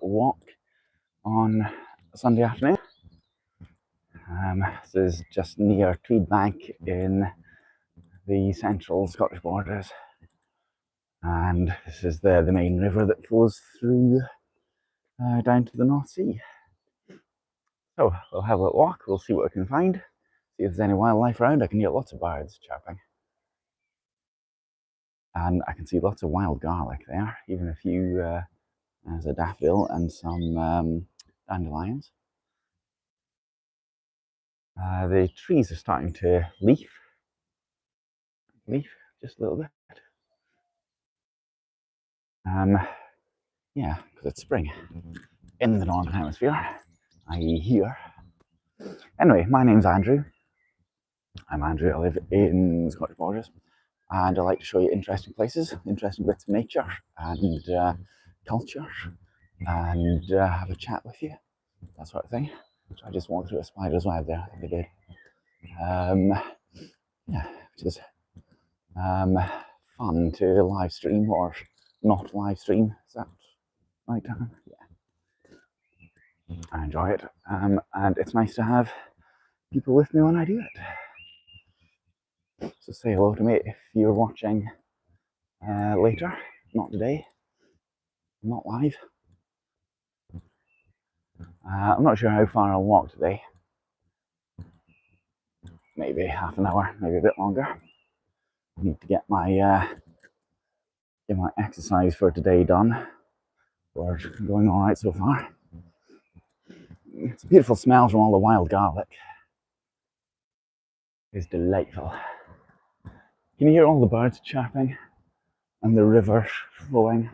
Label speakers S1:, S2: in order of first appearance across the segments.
S1: walk on a Sunday afternoon. This is just near Tweed Bank in the central Scottish borders, and this is the main river that flows through down to the North Sea. So we'll have a little walk, we'll see what we can find, see if there's any wildlife around. I can hear lots of birds chirping. And I can see lots of wild garlic there, even a few, there's a daffodil and some dandelions. The trees are starting to leaf just a little bit. Yeah, because it's spring in the Northern Hemisphere, i.e. here. Anyway, my name's Andrew. I'm Andrew, I live in the Scottish borders, and I like to show you interesting places, interesting bits of nature and culture, and have a chat with you, that sort of thing. So I just walked through a spider's web there, I think I did. Yeah, which is fun to live stream or not live stream. Is that right, Dan? Yeah. I enjoy it, and it's nice to have people with me when I do it. So say hello to me if you're watching later, not today, not live. I'm not sure how far I'll walk today. Maybe half an hour, maybe a bit longer. I need to get my exercise for today done. We're going all right so far. It's a beautiful smell from all the wild garlic. It's delightful. Can you hear all the birds chirping and the river flowing?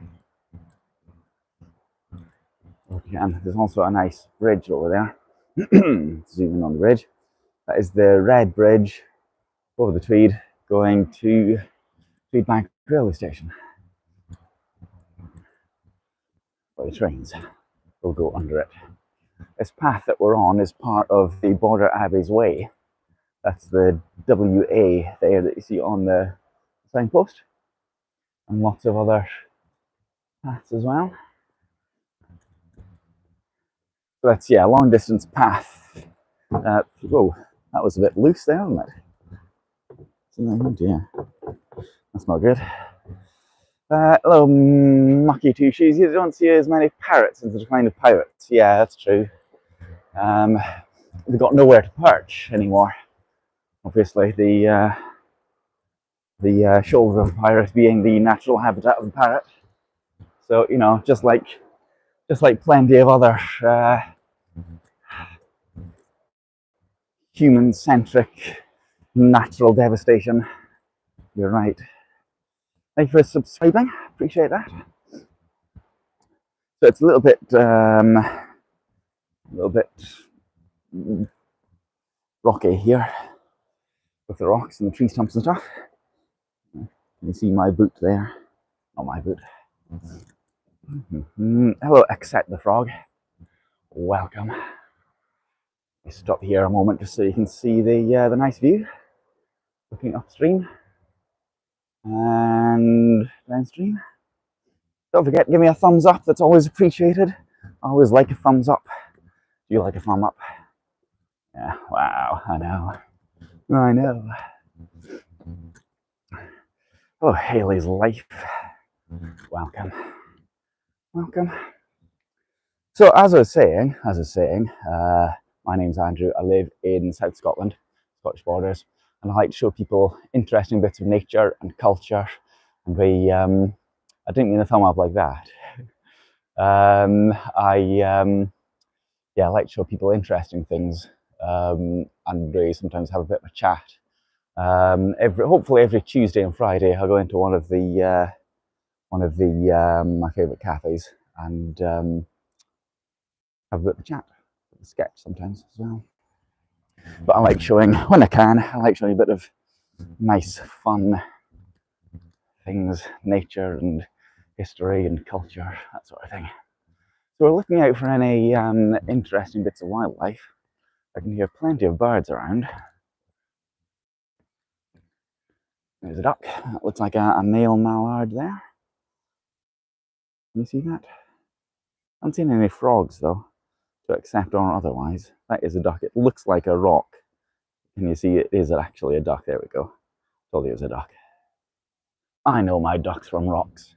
S1: Okay, and there's also a nice bridge over there. Zoom in on the bridge. That is the Red Bridge over the Tweed going to Tweed Bank railway station. Where the trains will go under it. This path that we're on is part of the Border Abbey's Way. That's the WA there that you see on the signpost, and lots of other paths as well. So that's, yeah, a long distance path. Whoa, that was a bit loose there, wasn't it? Oh dear, that's not good. Hello, mucky two shoes. You don't see as many parrots as the decline of pirates. Yeah, that's true. They've got nowhere to perch anymore. Obviously, the shoulder of a pirate being the natural habitat of the parrot. So, you know, just like plenty of other human-centric natural devastation. You're right. Thank you for subscribing. Appreciate that. So it's a little bit rocky here with the rocks and the tree stumps and stuff. You can see my boot there. Not my boot. Hello, Accept the Frog. Welcome. Stop here a moment just so you can see the nice view. Looking upstream and downstream. Don't forget, give me a thumbs up. That's always appreciated. I always like a thumbs up. Do you like a thumb up? Yeah. Wow. I know. I know. Oh, Haley's Life. Welcome. Welcome. So as I was saying, my name's Andrew. I live in South Scotland, Scottish borders, and I like to show people interesting bits of nature and culture. And I didn't mean a thumb up like that. I like to show people interesting things, and really sometimes have a bit of a chat. Hopefully every Tuesday and Friday I'll go into one of the my favourite cafes and have a bit of a chat, a sketch sometimes as well. But I like showing, when I can, I like showing a bit of nice, fun things, nature and history and culture, that sort of thing. So we're looking out for any interesting bits of wildlife. I can hear plenty of birds around. There's a duck. That looks like a male mallard there. Can you see that? haven't seen any frogs though, to accept or otherwise. That is a duck. It looks like a rock. Can you see it is actually a duck? There we go. Told you it was a duck. I know my ducks from rocks.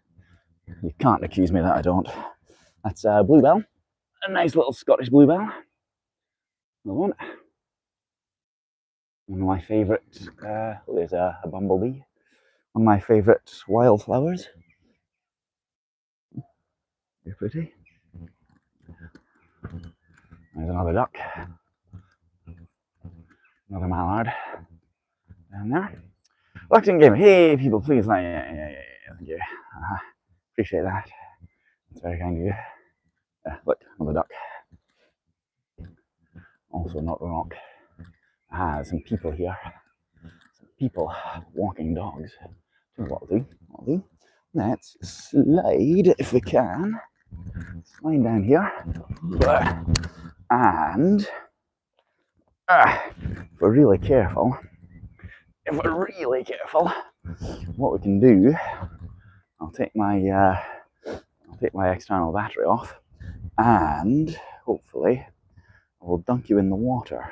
S1: You can't accuse me that I don't. That's a bluebell. A nice little Scottish bluebell. Another one. One of my favourite, there's a bumblebee. One of my favourite wildflowers. They're pretty. There's another duck. Another mallard down there. Collecting game. Hey, people, please. Yeah. Thank you. Appreciate that. It's very kind of you. Look, another duck. Also not a rock. Some people here. Some people walking dogs. What I'll do. Let's slide if we can. Slide down here. And if we're really careful, what we can do, I'll take my external battery off, and hopefully I will dunk you in the water.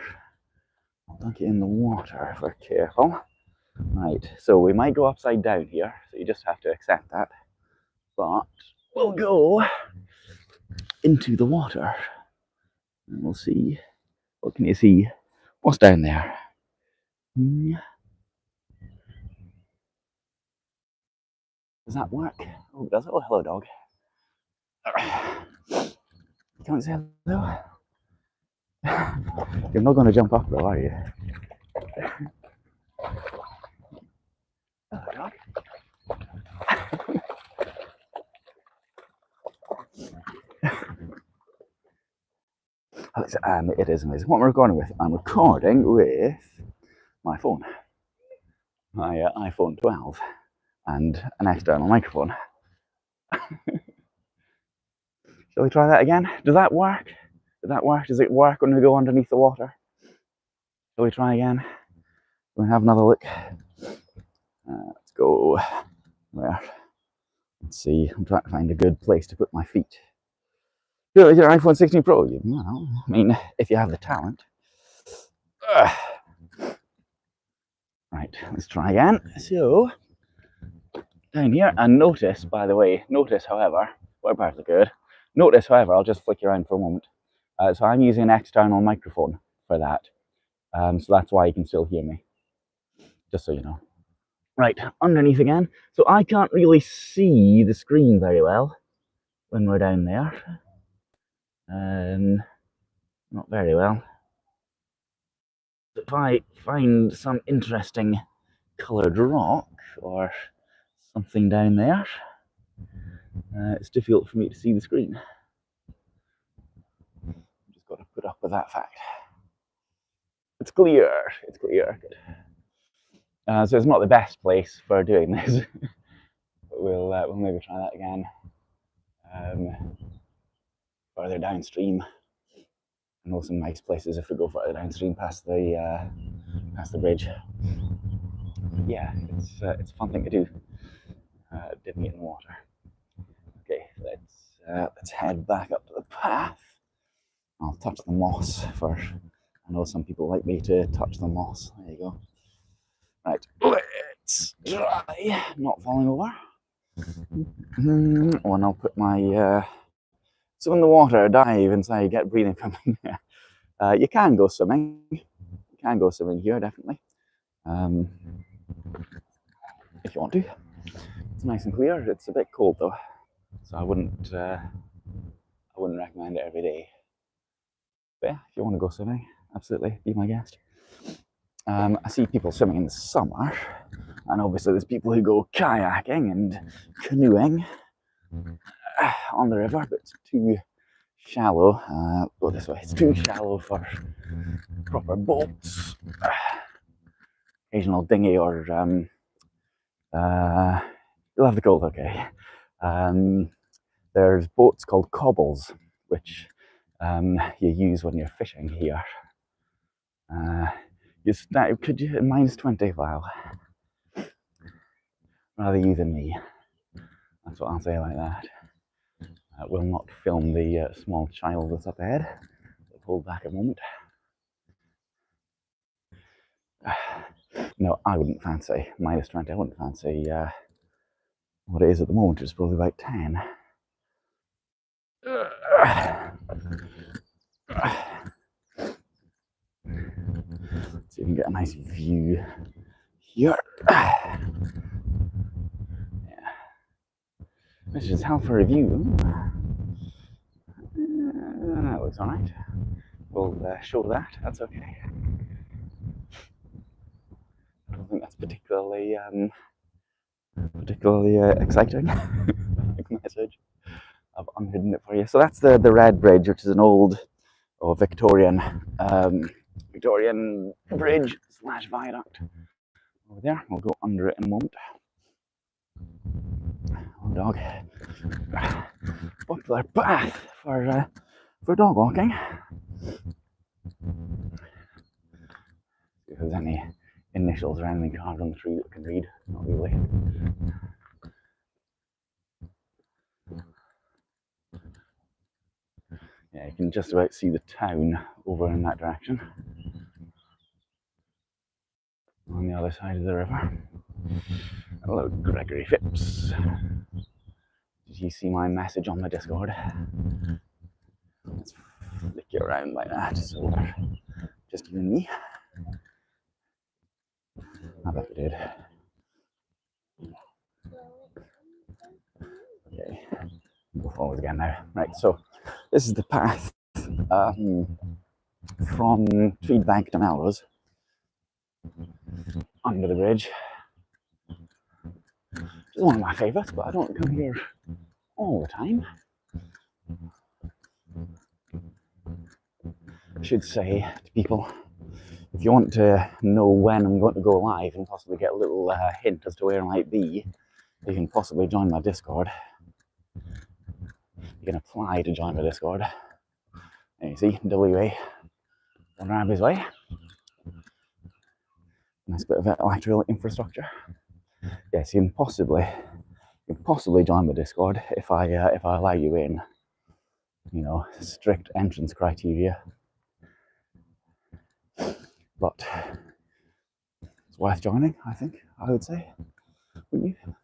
S1: I'll dunk you in the water if we're careful. Right, so we might go upside down here, so you just have to accept that. But we'll go into the water, and we'll see. What can you see? What's down there? Does that work? Oh, does it? Oh, hello, dog. You can't say hello? You're not going to jump up, though, are you? Hello, dog. It is amazing. What am I recording with? I'm recording with my phone. My iPhone 12. And an external microphone. Shall we try that again? Does that work? Does it work when we go underneath the water? Shall we try again? We'll have another look. Let's go. Where? Let's see. I'm trying to find a good place to put my feet. Do it with your iPhone 16 Pro. Well, I mean, if you have the talent. Right, let's try again. So, down here, and notice, by the way, however, what parts are good? Notice, however, I'll just flick you around for a moment. So I'm using an external microphone for that. So that's why you can still hear me. Just so you know. Right, underneath again. So I can't really see the screen very well when we're down there. Not very well. If I find some interesting coloured rock or something down there, it's difficult for me to see the screen. Just got to put up with that fact. It's clear. Good. So it's not the best place for doing this. But we'll maybe try that again. Further downstream. I know some nice places if we go further downstream past the bridge. Yeah, it's a fun thing to do. Dipping it in the water. Okay, let's head back up to the path. I'll touch the moss first. I know some people like me to touch the moss. There you go. Right, let's try not falling over. And I'll put my swim in the water, dive inside, get breathing coming. You can go swimming. You can go swimming here, definitely. If you want to. It's nice and clear. It's a bit cold though, so I wouldn't recommend it every day. But yeah, if you want to go swimming, absolutely, be my guest. I see people swimming in the summer, and obviously there's people who go kayaking and canoeing on the river, but it's too shallow. Go this way. It's too shallow for proper boats. Occasional dinghy or you'll have the cold, okay. There's boats called cobbles, which you use when you're fishing here. Could you -20? Wow. Rather you than me. That's what I'll say like that. Will not film the small child that's up ahead. I'll hold back a moment. No, I wouldn't fancy -20. I wouldn't fancy what it is at the moment, which is probably about 10. Let's see if we can get a nice view here. Yeah. This is how for a view. That looks alright. We'll show that. That's okay. I don't think that's particularly exciting message. I've unhidden it for you. So that's the Red Bridge, which is an old Victorian bridge / viaduct over there. We'll go under it in a moment. Oh, dog. Popular path for dog walking. If there's any initials or anything carved on the tree that we can read, not really. Yeah, you can just about see the town over in that direction. On the other side of the river. Hello, Gregory Phipps. Did you see my message on the Discord? Let's flick you around like that so we're just you and me. I bet we did. Okay, go forward again now. Right, so this is the path from Tweed Bank to Melrose under the bridge. It's one of my favourites, but I don't come here all the time. I should say to people, if you want to know when I'm going to go live and possibly get a little hint as to where I might be, you can possibly join my Discord. You can apply to join my Discord. And you see, WA, Water Abbey's Way. Nice bit of electrical infrastructure. Yes, you can possibly join the Discord if I allow you in. You know, strict entrance criteria. But it's worth joining, I think, I would say, wouldn't you?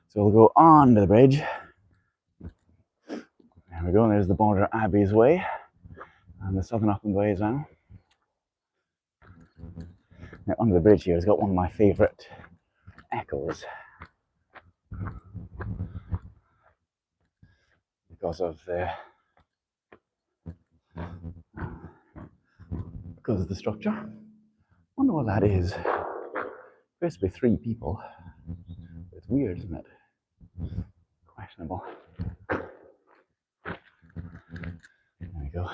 S1: So we'll go on to the bridge. There we go, there's the Border Abbey's Way and the Southern Upland Way as well. Now under the bridge here has got one of my favourite echoes because of the structure. I wonder what that is. Supposed to be 3 people. It's weird, isn't it? Questionable. There we go.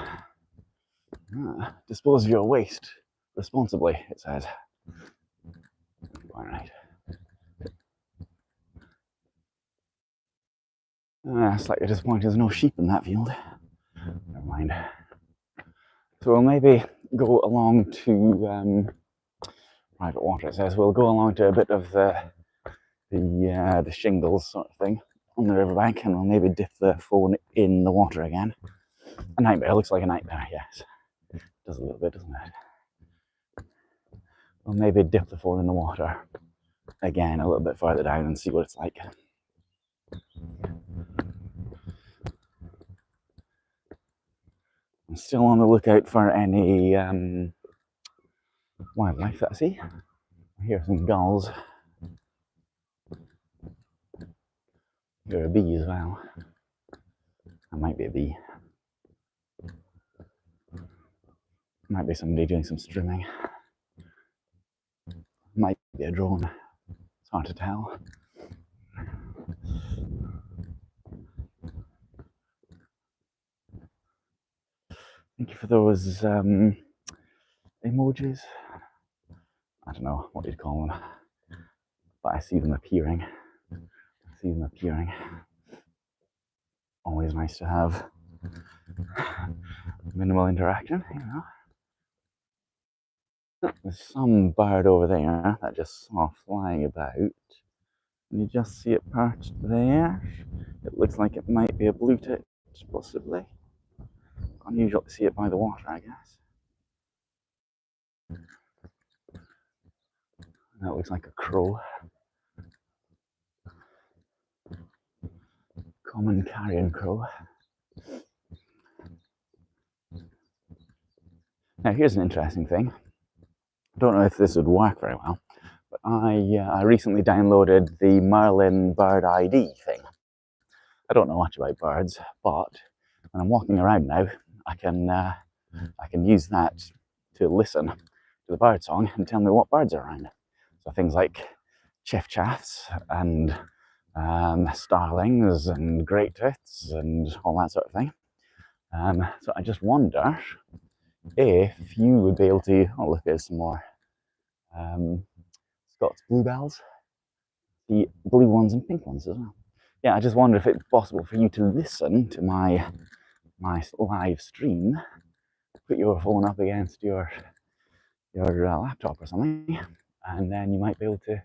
S1: Dispose of your waste responsibly, it says. All right. Slightly disappointed there's no sheep in that field. Never mind. So we'll maybe go along to private water. It says we'll go along to a bit of the shingles sort of thing on the riverbank, and we'll maybe dip the phone in the water again. A nightmare. It looks like a nightmare. Yes, it does a little bit, doesn't it? We'll maybe dip the phone in the water again a little bit further down and see what it's like. I'm still on the lookout for any wildlife that I see. I hear some gulls. Hear a bee as well. That might be a bee. Might be somebody doing some streaming. Might be a drone. It's hard to tell. Thank you for those emojis. I don't know what you'd call them, but I see them appearing. Always nice to have minimal interaction, you know. There's some bird over there that I just saw flying about. Can you just see it perched there? It looks like it might be a blue tit, possibly. Unusual to see it by the water, I guess. That looks like a crow. Common carrion crow. Now here's an interesting thing. I don't know if this would work very well, but I recently downloaded the Merlin bird ID thing. I don't know much about birds, but when I'm walking around now, I can use that to listen to the bird song and tell me what birds are around. So things like chiffchaffs and starlings and great tits and all that sort of thing. So I just wonder if you would be able to. Oh, look, there's some more Scots bluebells, the blue ones and pink ones as well. Yeah, I just wonder if it's possible for you to listen to my live stream. Put your phone up against your laptop or something, and then you might be able to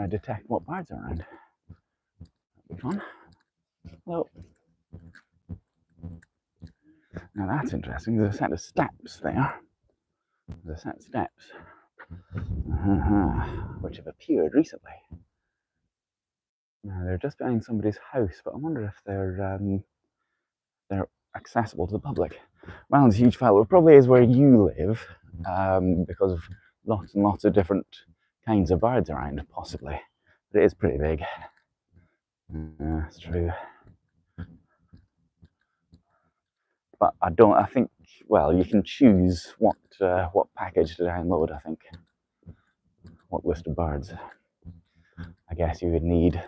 S1: detect what birds are around. That'd be fun. Well, now that's interesting. There's a set of steps there. There's a set of steps which have appeared recently. Now they're just behind somebody's house, but I wonder if they're accessible to the public. Well, a huge fellow. It probably is where you live, because of lots and lots of different kinds of birds around, possibly. But it is pretty big. That's true. But I think, well, you can choose what package to download, I think. What list of birds. I guess you would need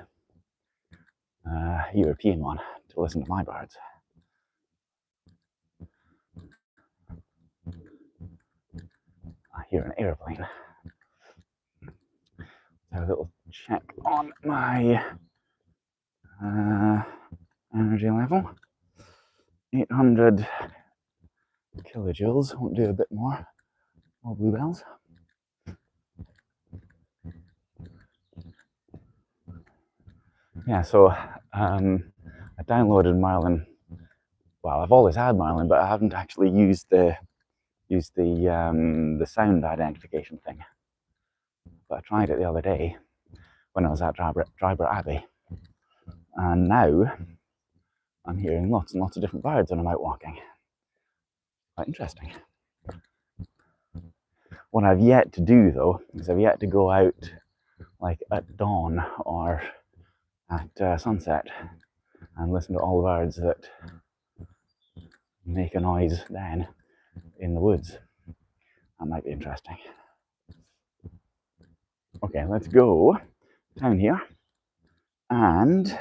S1: a European one to listen to my birds. I hear an airplane. So a little check on my energy level. 800 kilojoules. Won't do a bit more. More bluebells. Yeah, so I downloaded Merlin. Well, I've always had Merlin, but I haven't actually used the sound identification thing. But I tried it the other day when I was at Dryburgh Abbey, and now I'm hearing lots and lots of different birds when I'm out walking. Quite interesting. What I've yet to do though is I've yet to go out like at dawn or at sunset and listen to all the birds that make a noise then in the woods. That might be interesting. Okay, let's go down here and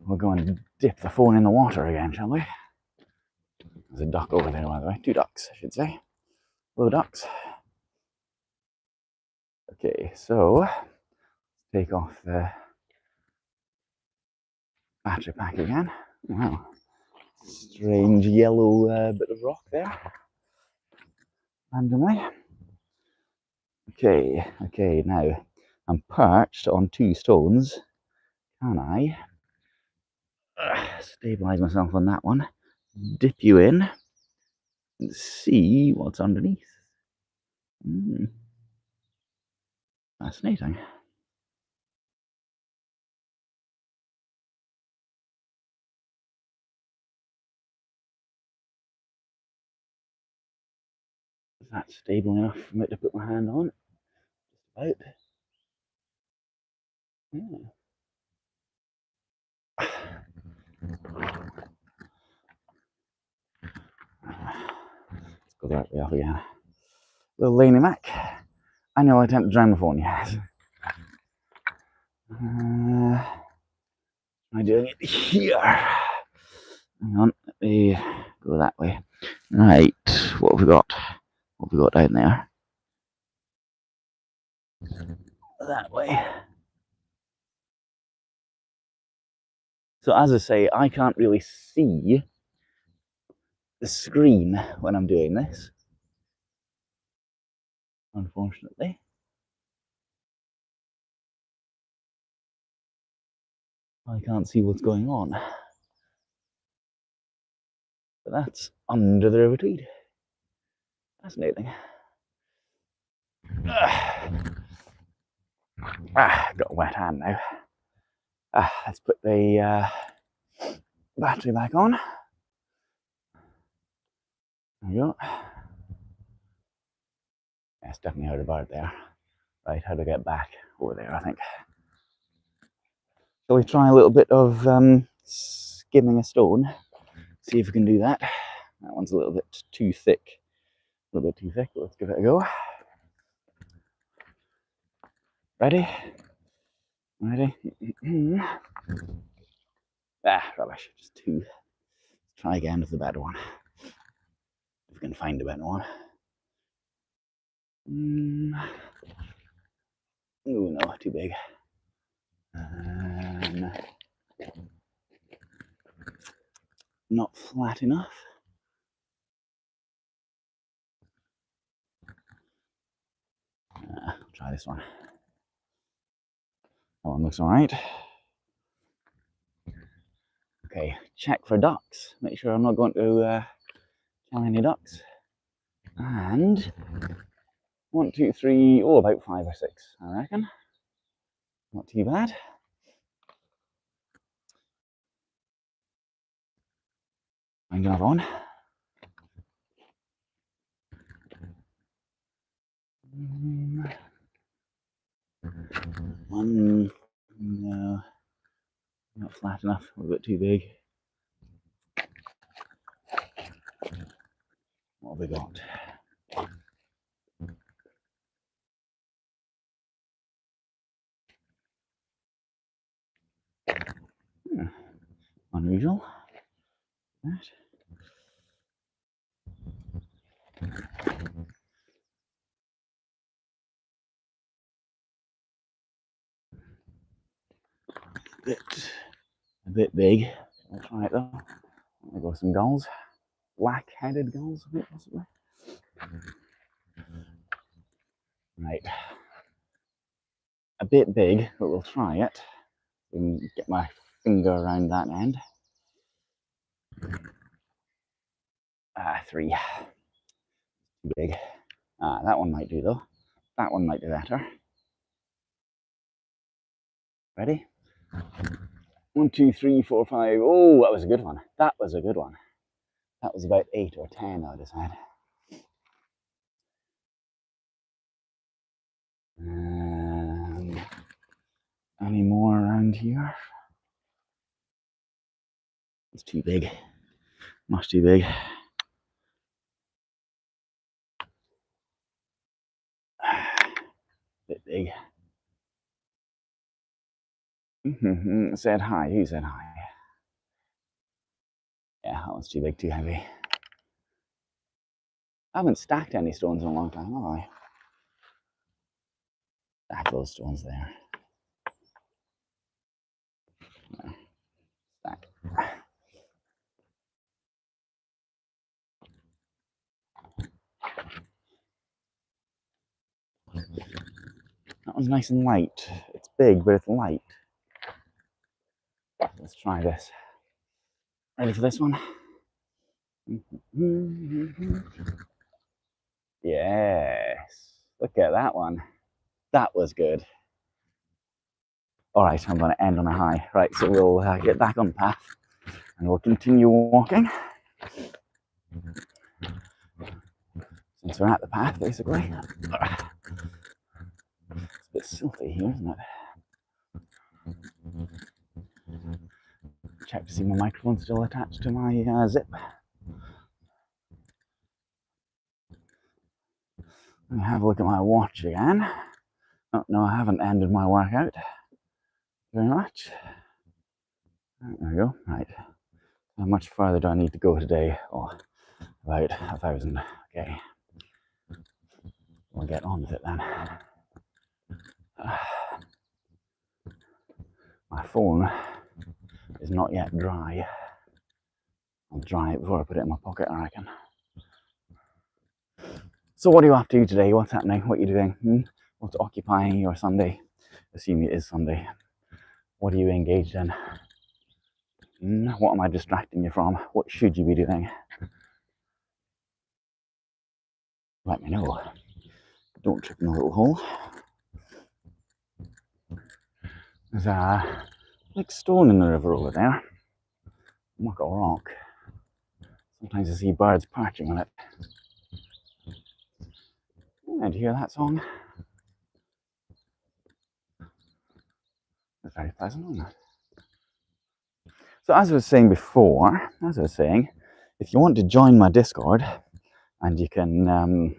S1: we'll go and dip the phone in the water again, shall we? There's a duck over there, by the way. 2 ducks, I should say. Hello, ducks. Okay, so take off the battery pack again. Wow, strange yellow bit of rock there, randomly. Okay, now I'm perched on 2 stones. Can I stabilize myself on that one? Dip you in and see what's underneath. Fascinating. Is that stable enough for me to put my hand on? Just about. Yeah. Let's go the right way up again. Little Laney Mac. Annual attempt to drown the phone, yes. Am I doing it here? Hang on, let me go that way. Right, what have we got? What have we got down there? That way. So as I say, I can't really see the screen when I'm doing this, unfortunately. I can't see what's going on. But that's under the River Tweed. Fascinating. Got a wet hand now. Let's put the battery back on. There we go. Yes, definitely heard a bird there. Right, how to get back over there, I think. Shall we try a little bit of skimming a stone? See if we can do that. That one's a little bit too thick. A little bit too thick, but let's give it a go. Ready? Ready? Rubbish. Just two. Let's try again with the better one. If we can find a better one. Oh no, too big. Not flat enough. Try this one. That one looks alright. Okay, check for ducks. Make sure I'm not going to kill any ducks. And 1, 2, 3, oh, about 5 or 6, I reckon. Not too bad. Find another one. One, no, not flat enough, a little bit too big. What have we got? Unusual. That. A bit big. I'll try it though. There go some gulls. Black-headed gulls, I think, possibly. Right. A bit big, but we'll try it. I can get my finger around that end. 3. Too big. That one might do though. That one might be better. Ready? 1, 2, 3, 4, 5. Oh, that was a good one. That was a good one. That was about 8 or 10, I would have said. Any more around here? It's too big. Much too big. Bit big. Said hi. Who said hi? Yeah, that one's too big, too heavy. I haven't stacked any stones in a long time, have I? Stack those stones there. No. Stack. That one's nice and light. It's big, but it's light. Let's try this. Ready for this one? Yes. Look at that one. That was good. All right, I'm going to end on a high. Right, so we'll get back on the path and we'll continue walking. Since we're at the path, basically. It's a bit silty here, isn't it? Check to see my microphone's still attached to my zip. Let me have a look at my watch again. Oh, no, I haven't ended my workout. Very much. There we go. Right. How much further do I need to go today? Oh, about 1,000. Okay. We'll get on with it then. My phone is not yet dry. I'll dry it before I put it in my pocket, I reckon. So what are you up to today? What's happening? What are you doing? What's occupying your Sunday? Assuming it is Sunday. What are you engaged in? What am I distracting you from? What should you be doing? Let me know. Don't trip in the little hole. There's a big stone in the river over there. Like a rock. Sometimes I see birds perching on it. And do you hear that song? It's very pleasant, isn't it? So as I was saying before, if you want to join my Discord, and you can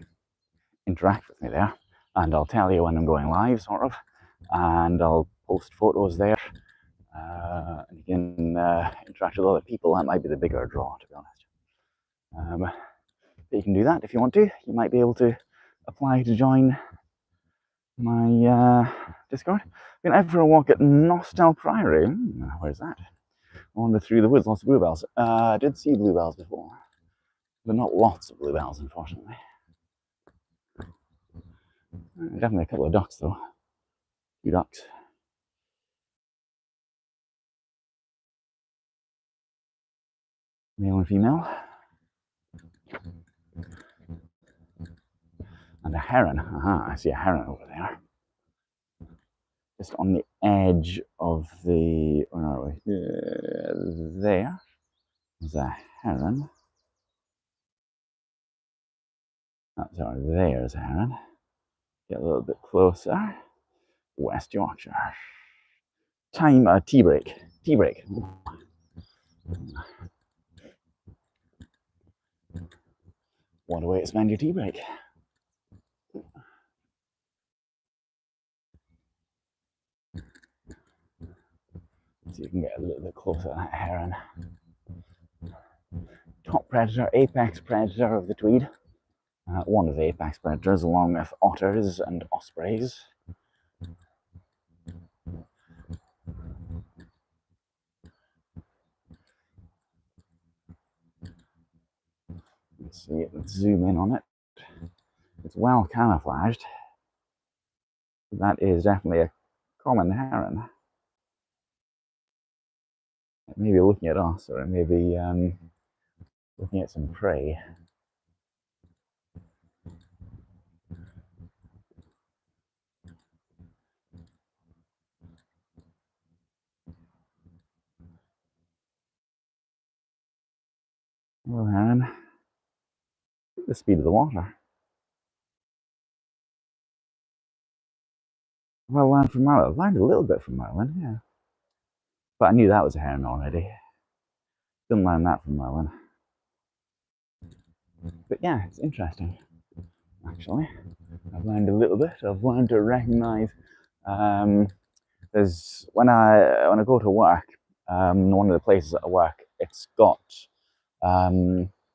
S1: interact with me there, and I'll tell you when I'm going live, sort of, and I'll post photos there, and you can interact with other people. That might be the bigger draw, to be honest. But you can do that if you want to. You might be able to apply to join my Discord. I've been out for a walk at Nostell Priory. Where's that? Wandered through the woods, lots of bluebells. I did see bluebells before, but not lots of bluebells, unfortunately. Definitely a couple of ducks, though. 2 ducks. Male and female. And a heron. I see a heron over there. Just on the edge of the... Where are we? There. There's a heron. Oh, sorry, there's a heron. Get a little bit closer. West Yorkshire. Time, tea break. Tea break. What a way to spend your tea break. So you can get a little bit closer to that heron. Top predator, apex predator of the Tweed. One of the apex predators, along with otters and ospreys. Let's see it, let's zoom in on it. It's well camouflaged. That is definitely a common heron. It may be looking at us, or it may be looking at some prey. Hello, heron. The speed of the water. Well, I learned from Merlin. I learned a little bit from Merlin, yeah. But I knew that was a heron already. Didn't learn that from Merlin. But yeah, it's interesting, actually. I've learned a little bit. I've learned to recognise. There's when I go to work, one of the places that I work, it's got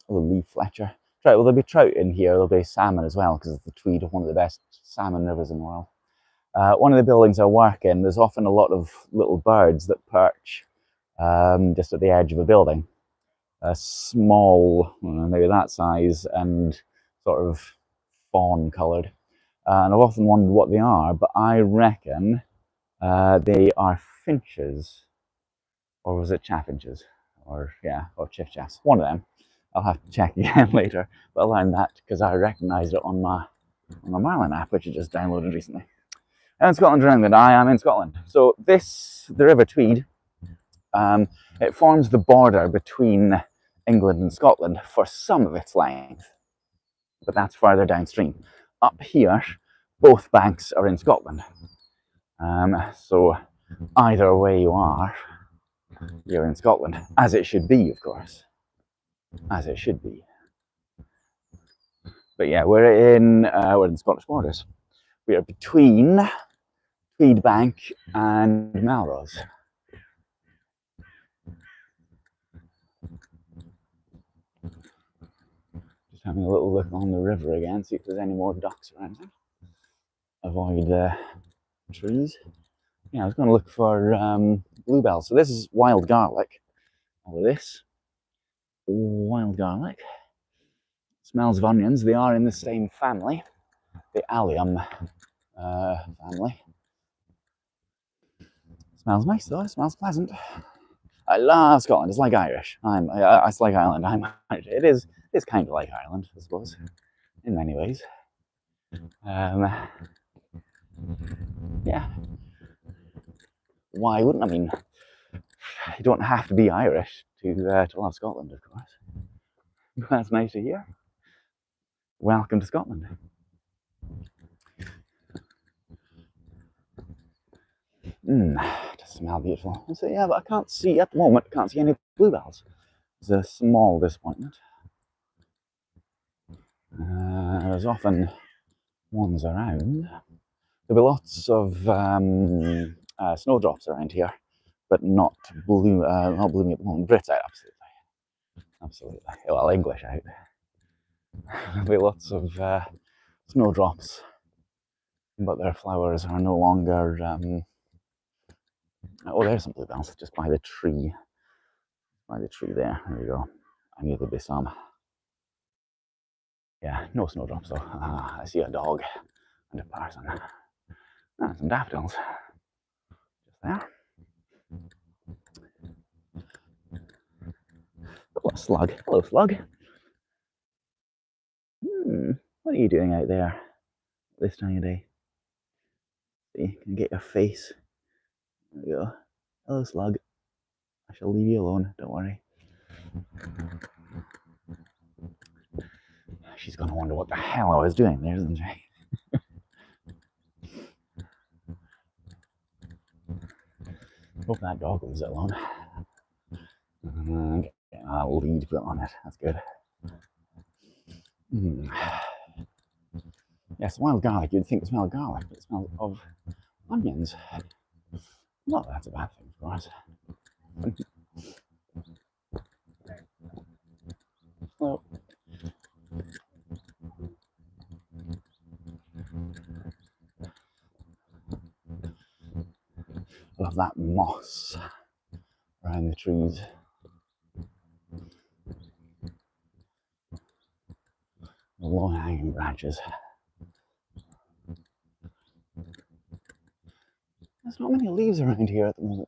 S1: Lee Fletcher. Trout. Well, there'll be trout in here. There'll be salmon as well, because it's the Tweed, one of the best salmon rivers in the world. One of the buildings I work in, there's often a lot of little birds that perch just at the edge of a building. Small, maybe that size, and sort of fawn coloured. And I've often wondered what they are, but I reckon they are finches. Or was it chaffinches? Or chiffchaffs. One of them. I'll have to check again later. But I learned that because I recognised it on my Merlin app, which I just downloaded recently. And Scotland or England, I am in Scotland. So the River Tweed, it forms the border between England and Scotland for some of its length, but that's further downstream. Up here, both banks are in Scotland. So either way you are, you're in Scotland, as it should be, of course, as it should be. But yeah, we're in Scottish borders. We are between Tweed Bank and Melrose. Just having a little look on the river again, see if there's any more ducks around here. Avoid trees. Yeah, I was going to look for bluebells. So this is wild garlic. All of this wild garlic. Smells of onions. They are in the same family, the allium family. Smells nice though, it smells pleasant. I love Scotland, it's like Irish. It's like Ireland, I'm Irish. It's kind of like Ireland, I suppose, in many ways. Yeah. Why wouldn't I? Mean, you don't have to be Irish to love Scotland, of course. That's nice to hear. Welcome to Scotland. Does smell beautiful. So yeah, but I can't see at the moment. Can't see any bluebells. It's a small disappointment. There's often ones around. There'll be lots of snowdrops around here, but not blooming at the moment. Brits out, absolutely. Well, English out. There'll be lots of snowdrops, but their flowers are no longer. Oh, there's some bluebells just by the tree. By the tree there. There you go. I knew there'd be some. Yeah, no snowdrops though. I see a dog and a person. Some daffodils. Just there. Oh, a slug. Hello, slug. What are you doing out there this time of day? See, can get your face. There we go. Hello, slug. I shall leave you alone, don't worry. She's going to wonder what the hell I was doing there, isn't she? Hope that dog leaves it alone. Get a lead put on it. That's good. Yes, wild garlic. You'd think it smelled of garlic, but it smells of onions. Not that that's a bad thing, of course. Well, love that moss around the trees. The low hanging branches. There's not many leaves around here at the moment,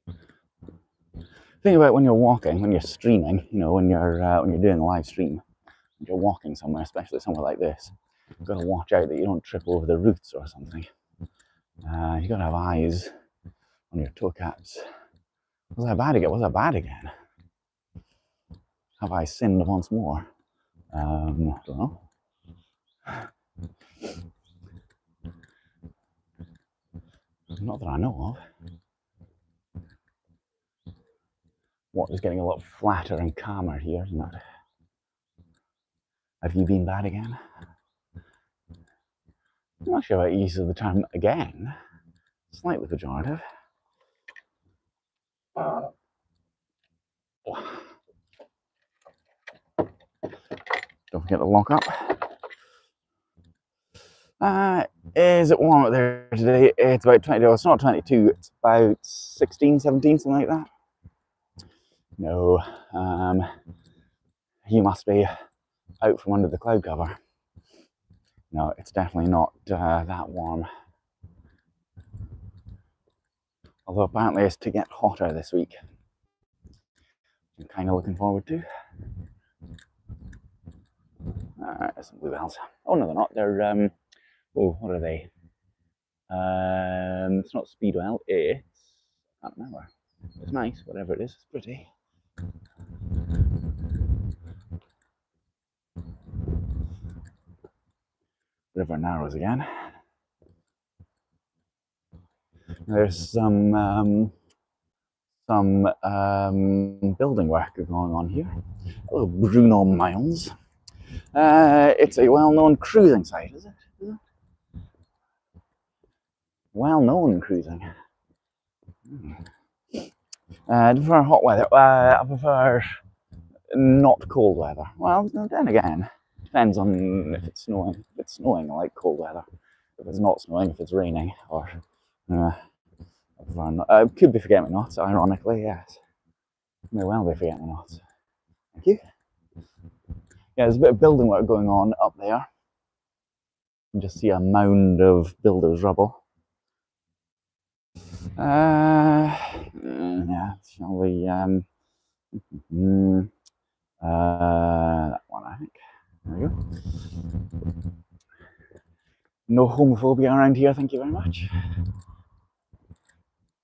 S1: though. Think about when you're walking, when you're streaming. You know, when you're doing a live stream, when you're walking somewhere, especially somewhere like this. You've got to watch out that you don't trip over the roots or something. You've got to have eyes on your toe caps. Was I bad again? Was I bad again? Have I sinned once more? I don't know. Not that I know of. What is getting a lot flatter and calmer here, isn't it? Have you been bad again? I'm not sure about use of the term again. Slightly pejorative. Don't forget to lock up. Is it warm out there today? It's about 20, it's not 22, it's about 16, 17, something like that. No, you must be out from under the cloud cover. No, it's definitely not that warm. Although apparently it's to get hotter this week. I'm kind of looking forward to. There's some bluebells. Oh no, they're not. They're what are they? It's not speedwell. It's I can't remember. It's nice, whatever it is. It's pretty. River narrows again. There's some building work going on here. Hello, Bruno Miles. It's a well-known cruising site, is it? Well-known cruising. I prefer hot weather. I prefer not cold weather. Well, then again, depends on if it's snowing. If it's snowing, I like cold weather. If it's not snowing, if it's raining, or I prefer not. It could be forget-me-nots, ironically, yes. May well be forget-me-nots. Thank you. Yeah, there's a bit of building work going on up there. You can just see a mound of builders' rubble. Yeah, shall we? That one, I think. There we go. No homophobia around here, thank you very much.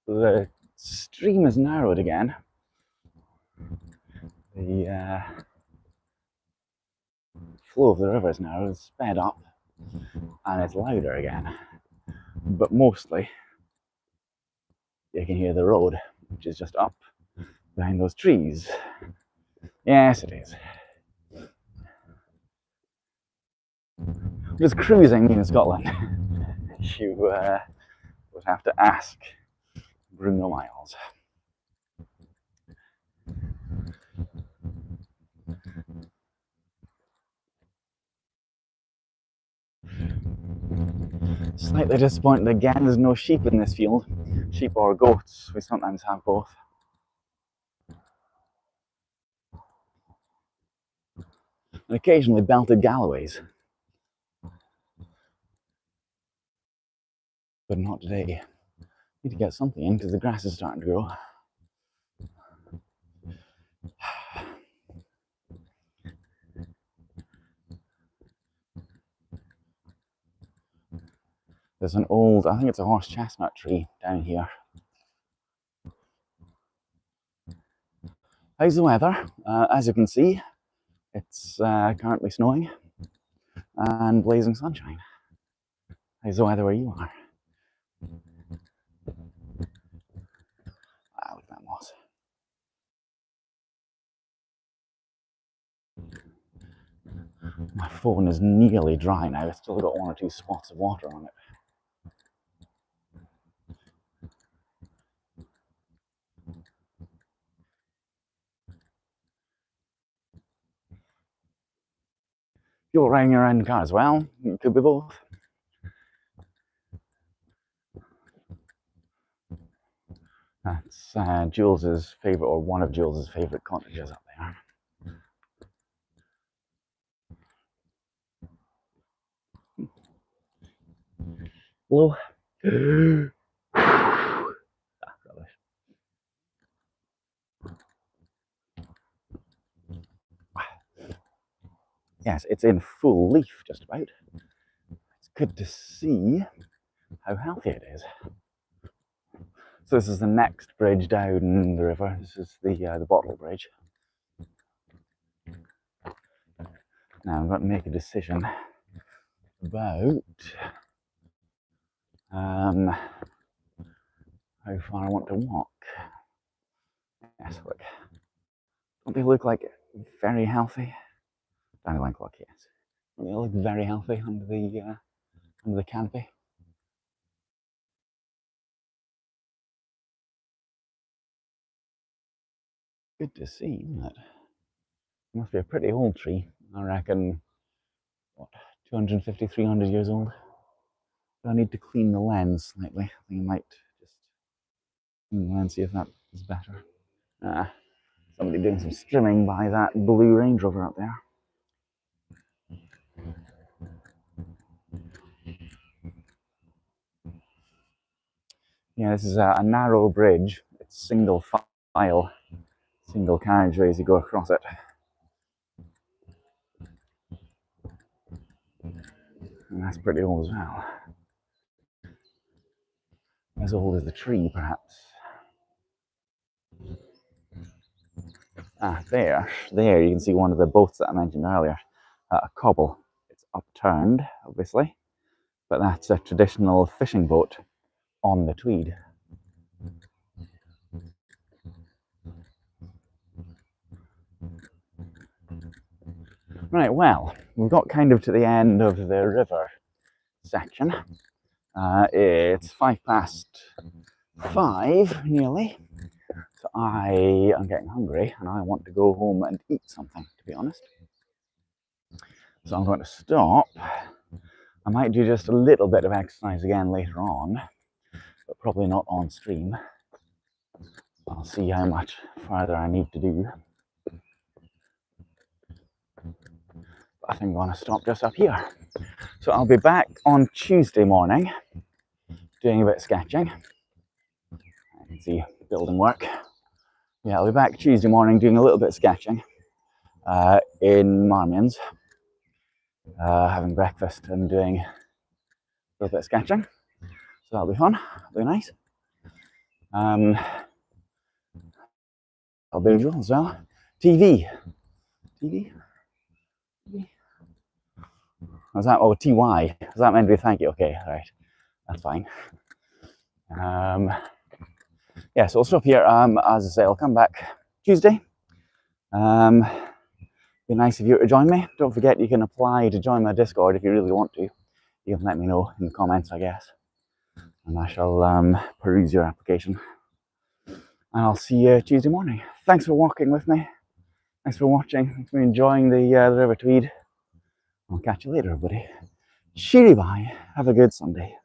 S1: The stream is narrowed again. The flow of the river is now sped up and it's louder again. But mostly you can hear the road, which is just up behind those trees. Yes, it is. What does cruising mean in Scotland? You would have to ask Bruno Miles. Slightly disappointed again, there's no sheep in this field. Sheep or goats, we sometimes have both. And occasionally belted galloways. But not today. Need to get something in because the grass is starting to grow. There's an old, I think it's a horse chestnut tree down here. How's the weather? As you can see, it's currently snowing and blazing sunshine. How's the weather where you are? Ah, look at that moss. My phone is nearly dry now. It's still got one or two spots of water on it. People riding around the car as well. It could be both. That's Jules's favourite, or one of Jules's favourite cottages up there. Hello. Rubbish. Yes, it's in full leaf just about. It's good to see how healthy it is. So this is the next bridge down the river. This is the Bottle Bridge. Now I'm going to make a decision about how far I want to walk. Yes, look. Don't they look like very healthy? Dandelion clock, yes. Don't they look very healthy under the canopy? Good to see, isn't it? It must be a pretty old tree. I reckon, what, 250, 300 years old? Do I need to clean the lens slightly? I think I might just clean the lens, see if that is better. Somebody doing some strimming by that blue Range Rover up there. Yeah, this is a narrow bridge. It's single file, single carriageway as you go across it. And that's pretty old as well. As old as the tree, perhaps. There you can see one of the boats that I mentioned earlier, a cobble. It's upturned, obviously, but that's a traditional fishing boat on the Tweed. Right, well, we've got kind of to the end of the river section. It's 5:05 nearly, so I am getting hungry and I want to go home and eat something, to be honest. So I'm going to stop. I might do just a little bit of exercise again later on, but probably not on stream. I'll see how much further I need to do. But I think I'm going to stop just up here. So I'll be back on Tuesday morning doing a bit of sketching. can see building work. Yeah, I'll be back Tuesday morning doing a little bit of sketching in Marmion's, having breakfast and doing a little bit of sketching. So that'll be fun, that'll be nice. I'll be usual as well. TV. Was that, oh, TY? Is that meant to be thank you? Okay, all right, that's fine. Yeah, so I'll stop here. As I say, I'll come back Tuesday. Be nice of you to join me. Don't forget you can apply to join my Discord if you really want to. You can let me know in the comments, I guess, and I shall peruse your application. And I'll see you Tuesday morning. Thanks for walking with me. Thanks for watching. Thanks for enjoying the River Tweed. I'll catch you later, everybody. Cheery bye. Have a good Sunday.